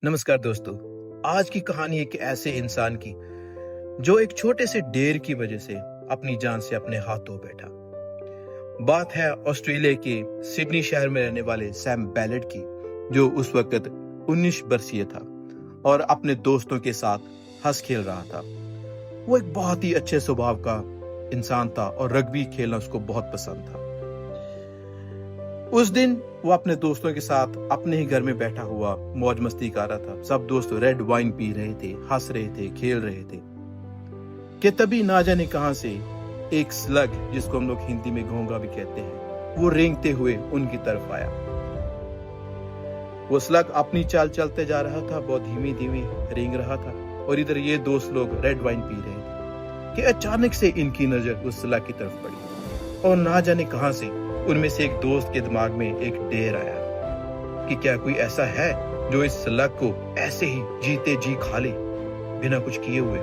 नमस्कार दोस्तों। आज की कहानी एक ऐसे इंसान की जो एक छोटे से डेर की वजह से अपनी जान से अपने हाथ धो बैठा। बात है ऑस्ट्रेलिया के सिडनी शहर में रहने वाले सैम बेलेट की, जो उस वक्त 19 वर्षीय था और अपने दोस्तों के साथ हंस खेल रहा था। वो एक बहुत ही अच्छे स्वभाव का इंसान था और रग्बी खेलना उसको बहुत पसंद था। उस दिन वो अपने दोस्तों के साथ अपने ही घर में बैठा हुआ मौज मस्ती कर रहा था। सब दोस्त रेड वाइन पी रहे थे, हंस रहे थे, खेल रहे थे कि तभी ना जाने कहां से एक स्लग, जिसको हम लोग हिंदी में घोंघा भी कहते हैं, वो रेंगते हुए उनकी तरफ आया। वो स्लग अपनी चाल चलते जा रहा था, बहुत धीमी धीमी रेंग रहा था और इधर ये दोस्त लोग रेड वाइन पी रहे थे कि अचानक से इनकी नजर उस स्लग की तरफ पड़ी और ना जाने कहां से उनमें से एक दोस्त के दिमाग में एक डेर आया कि क्या कोई ऐसा है जो इस स्लग को ऐसे ही जीते जी खा ले बिना कुछ किए हुए।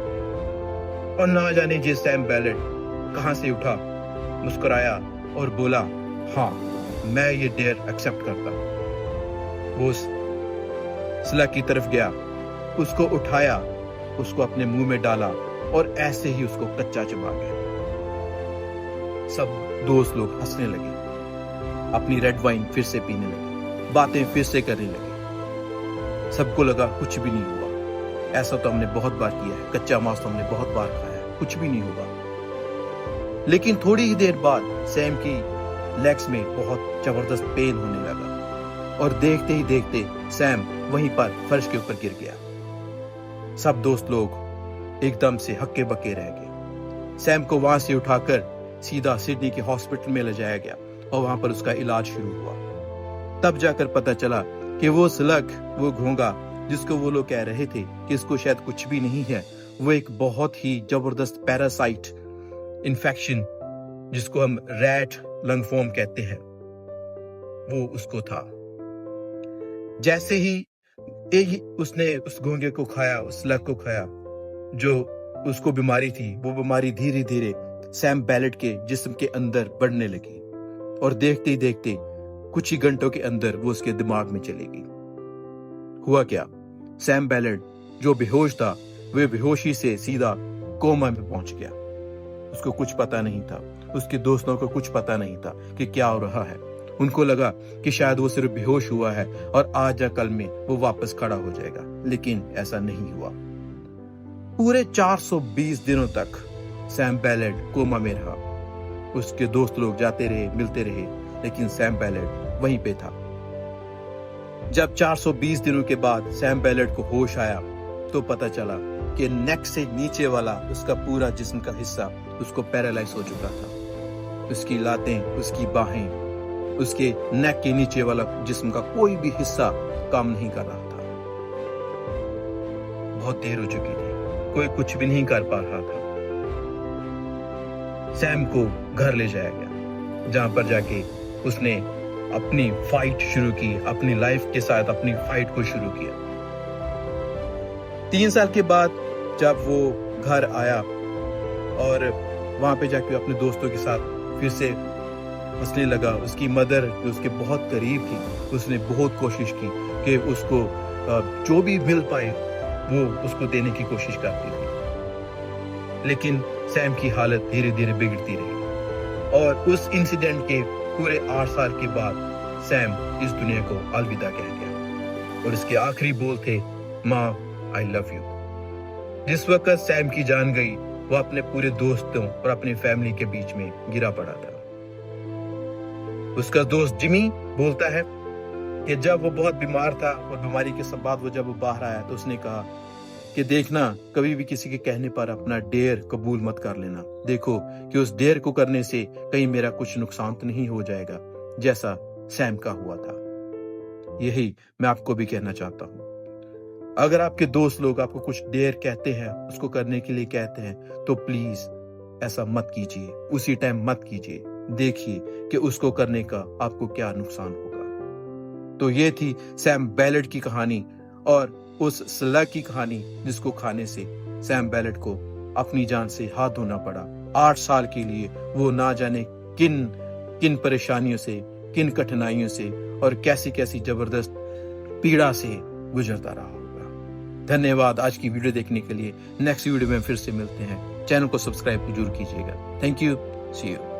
और ना जाने जी सैम बेलेट कहां से उठा, मुस्कुराया और बोला, हाँ मैं ये डेर एक्सेप्ट करता। वो उस स्लग की तरफ गया, उसको उठाया, उसको अपने मुंह में डाला और ऐसे ही उसको कच्चा चबा गया। सब दोस्त लोग हंसने लगे, अपनी रेड वाइन फिर से पीने लगे, बातें फिर से करने लगे। सबको लगा कुछ भी नहीं हुआ, ऐसा तो हमने बहुत बार किया है, कच्चा मांस तो हमने बहुत बार खाया है, कुछ भी नहीं हुआ। लेकिन थोड़ी ही देर बाद सैम की लेग्स में बहुत जबरदस्त पेन होने लगा और देखते ही देखते सैम वहीं पर फर्श के ऊपर गिर गया। सब दोस्त लोग एकदम से हक्के बक्के रह गए। सैम को वहां से उठाकर सीधा सिडनी के हॉस्पिटल में ले जाया गया और वहां पर उसका इलाज शुरू हुआ। तब जाकर पता चला कि वो स्लग, वो घोंघा जिसको वो लोग कह रहे थे कि इसको शायद कुछ भी नहीं है, वो एक बहुत ही जबरदस्त पैरासाइट इन्फेक्शन, जिसको हम रैट लंगफॉर्म कहते हैं, वो उसको था। जैसे ही उसने उस घोंघे को खाया, उस स्लग को खाया, जो उसको बीमारी थी, वो बीमारी धीरे धीरे सैम बेलेट के जिस्म के अंदर बढ़ने लगी और देखते ही देखते कुछ ही घंटों के अंदर वो उसके दिमाग में चलेगी। हुआ क्या, सैम बेलेट जो बेहोश था, वह बेहोशी से सीधा कोमा में पहुंच गया। उसको कुछ पता नहीं था, उसके दोस्तों को कुछ पता नहीं था कि क्या हो रहा है। उनको लगा कि शायद वो सिर्फ बेहोश हुआ है और आज या कल में वो वापस खड़ा हो जाएगा, लेकिन ऐसा नहीं हुआ। पूरे 420 दिनों तक सैम बेलेट कोमा में रहा। उसके दोस्त लोग जाते रहे, मिलते रहे, लेकिन सैम बेलेट वहीं पे था। जब 420 दिनों के बाद सैम बेलेट को होश आया तो पता चला कि नेक से नीचे वाला उसका पूरा जिस्म का हिस्सा उसको पैरालाइज हो चुका था। उसकी लातें, उसकी बाहें, उसके नेक के नीचे वाला जिस्म का कोई भी हिस्सा काम नहीं कर रहा था। बहुत देर हो चुकी थी, कोई कुछ भी नहीं कर पा रहा था। सैम को घर ले जाया गया, जहां पर जाके उसने अपनी फाइट शुरू की, अपनी लाइफ के साथ अपनी फाइट को शुरू किया। 3 साल के बाद जब वो घर आया और वहां पे जाके अपने दोस्तों के साथ फिर से हंसने लगा, उसकी मदर जो उसके बहुत करीब थी, उसने बहुत कोशिश की कि उसको जो भी मिल पाए वो उसको देने की कोशिश करती थी। लेकिन सैम की हालत धीरे धीरे बिगड़ती रही और उस इंसिडेंट के पूरे 8 साल के बाद सैम इस दुनिया को अलविदा कह गया और उसके आखिरी बोल थे, माँ आई लव यू। जिस वक्त सैम की जान गई, वो अपने पूरे दोस्तों और अपनी फैमिली के बीच में गिरा पड़ा था। उसका दोस्त जिमी बोलता है कि जब वो बहुत बीमार था और बीमारी के बाद वो जब वो बाहर आया तो उसने कहा कि देखना, कभी भी किसी के कहने पर अपना डेर कबूल मत कर लेना। देखो कि उस डेर को करने से कहीं मेरा कुछ नुकसान तो नहीं हो जाएगा, जैसा सैम का हुआ था। यही मैं आपको भी कहना चाहता हूँ। अगर आपके दोस्त लोग आपको कुछ डेर कहते हैं, उसको करने के लिए कहते हैं, तो प्लीज ऐसा मत कीजिए, उसी टाइम मत कीजिए। देखिए कि उसको करने का आपको क्या नुकसान होगा। तो ये थी सैम बेलेट की कहानी और उस स्लग की कहानी, जिसको खाने से सैम बेलेट को अपनी जान से हाथ धोना पड़ा। 8 साल के लिए वो ना जाने किन परेशानियों से, किन कठिनाइयों से और कैसी कैसी जबरदस्त पीड़ा से गुजरता रहा होगा। धन्यवाद आज की वीडियो देखने के लिए। नेक्स्ट वीडियो में फिर से मिलते हैं। चैनल को सब्सक्राइब जरूर कीजिएगा। Thank you, see you.